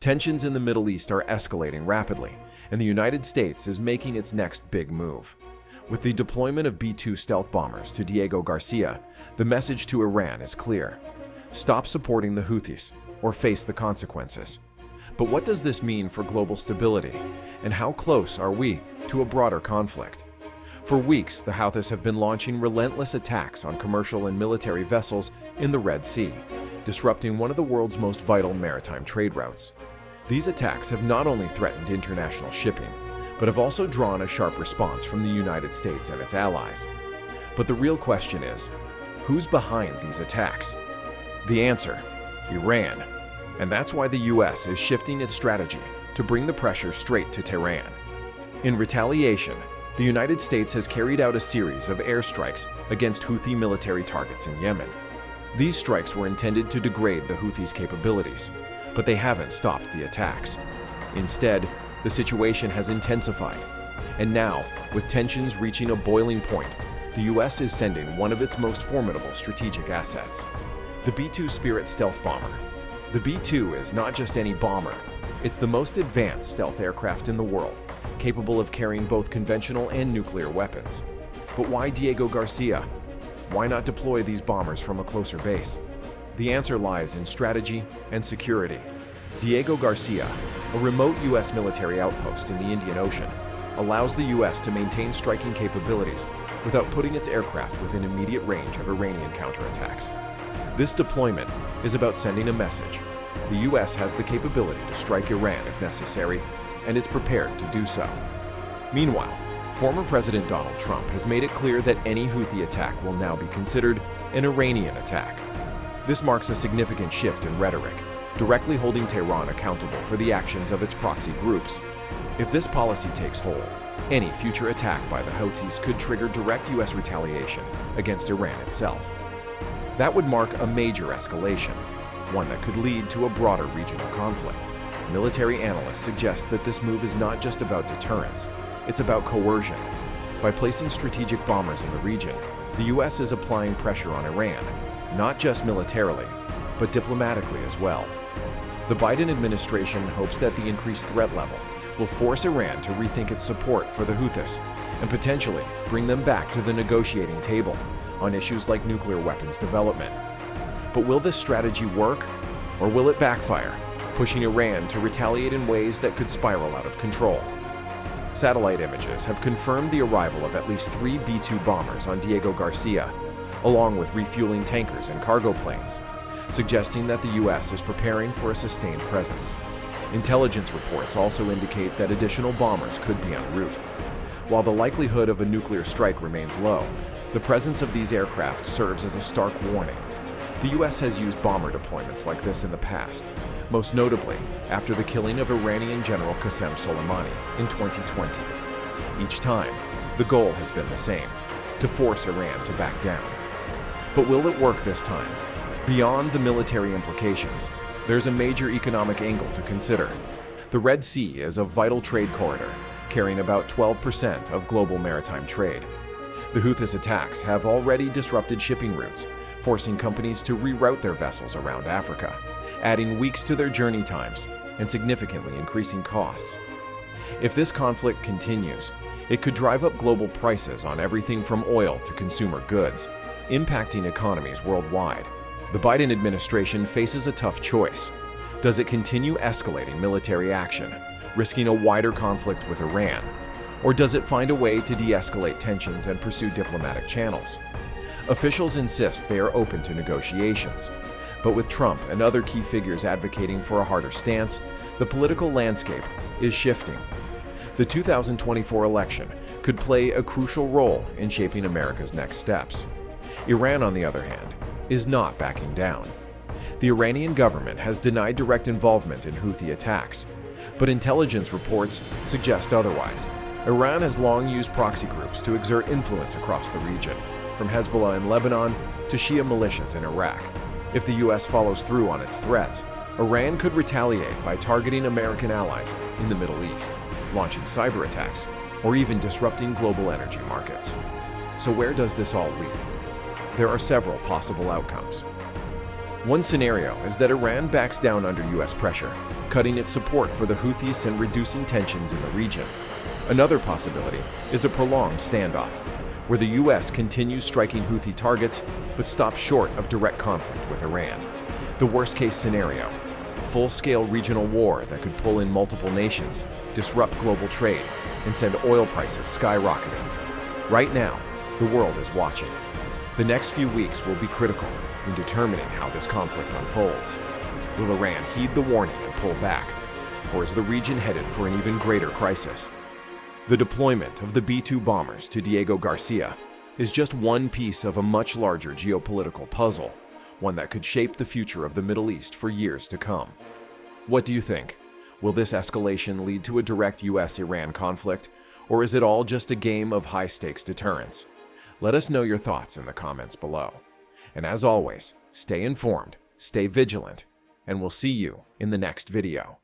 Tensions in the Middle East are escalating rapidly, and the United States is making its next big move. With the deployment of B-2 stealth bombers to Diego Garcia, the message to Iran is clear. Stop supporting the Houthis, or face the consequences. But what does this mean for global stability, and how close are we to a broader conflict? For weeks, the Houthis have been launching relentless attacks on commercial and military vessels in the Red Sea, disrupting one of the world's most vital maritime trade routes. These attacks have not only threatened international shipping, but have also drawn a sharp response from the United States and its allies. But the real question is, who's behind these attacks? The answer: Iran. And that's why the US is shifting its strategy to bring the pressure straight to Tehran. In retaliation, the United States has carried out a series of airstrikes against Houthi military targets in Yemen. These strikes were intended to degrade the Houthis' capabilities, but they haven't stopped the attacks. Instead, the situation has intensified. And now, with tensions reaching a boiling point, the US is sending one of its most formidable strategic assets: the B-2 Spirit stealth bomber. The B-2 is not just any bomber, it's the most advanced stealth aircraft in the world, capable of carrying both conventional and nuclear weapons. But why Diego Garcia? Why not deploy these bombers from a closer base? The answer lies in strategy and security. Diego Garcia, a remote US military outpost in the Indian Ocean, allows the US to maintain striking capabilities without putting its aircraft within immediate range of Iranian counterattacks. This deployment is about sending a message. The US has the capability to strike Iran if necessary, and it's prepared to do so. Meanwhile, former President Donald Trump has made it clear that any Houthi attack will now be considered an Iranian attack. This marks a significant shift in rhetoric, directly holding Tehran accountable for the actions of its proxy groups. If this policy takes hold, any future attack by the Houthis could trigger direct US retaliation against Iran itself. That would mark a major escalation, one that could lead to a broader regional conflict. Military analysts suggest that this move is not just about deterrence, it's about coercion. By placing strategic bombers in the region, the US is applying pressure on Iran, not just militarily, but diplomatically as well. The Biden administration hopes that the increased threat level will force Iran to rethink its support for the Houthis and potentially bring them back to the negotiating table on issues like nuclear weapons development. But will this strategy work, or will it backfire, pushing Iran to retaliate in ways that could spiral out of control? Satellite images have confirmed the arrival of at least 3 B-2 bombers on Diego Garcia, along with refueling tankers and cargo planes, suggesting that the US is preparing for a sustained presence. Intelligence reports also indicate that additional bombers could be en route. While the likelihood of a nuclear strike remains low, the presence of these aircraft serves as a stark warning. The US has used bomber deployments like this in the past, most notably after the killing of Iranian General Qasem Soleimani in 2020. Each time, the goal has been the same: to force Iran to back down. But will it work this time? Beyond the military implications, there's a major economic angle to consider. The Red Sea is a vital trade corridor, carrying about 12% of global maritime trade. The Houthis' attacks have already disrupted shipping routes, forcing companies to reroute their vessels around Africa, adding weeks to their journey times and significantly increasing costs. If this conflict continues, it could drive up global prices on everything from oil to consumer goods, impacting economies worldwide. The Biden administration faces a tough choice. Does it continue escalating military action, risking a wider conflict with Iran? Or does it find a way to de-escalate tensions and pursue diplomatic channels? Officials insist they are open to negotiations. But with Trump and other key figures advocating for a harder stance, the political landscape is shifting. The 2024 election could play a crucial role in shaping America's next steps. Iran, on the other hand, is not backing down. The Iranian government has denied direct involvement in Houthi attacks, but intelligence reports suggest otherwise. Iran has long used proxy groups to exert influence across the region, from Hezbollah in Lebanon to Shia militias in Iraq. If the US follows through on its threats, Iran could retaliate by targeting American allies in the Middle East, launching cyber attacks, or even disrupting global energy markets. So where does this all lead? There are several possible outcomes. One scenario is that Iran backs down under U.S. pressure, cutting its support for the Houthis and reducing tensions in the region. Another possibility is a prolonged standoff, where the U.S. continues striking Houthi targets but stops short of direct conflict with Iran. The worst-case scenario: a full-scale regional war that could pull in multiple nations, disrupt global trade, and send oil prices skyrocketing. Right now, the world is watching. The next few weeks will be critical in determining how this conflict unfolds. Will Iran heed the warning and pull back, or is the region headed for an even greater crisis? The deployment of the B-2 bombers to Diego Garcia is just one piece of a much larger geopolitical puzzle, one that could shape the future of the Middle East for years to come. What do you think? Will this escalation lead to a direct US-Iran conflict, or is it all just a game of high-stakes deterrence? Let us know your thoughts in the comments below. And as always, stay informed, stay vigilant, and we'll see you in the next video.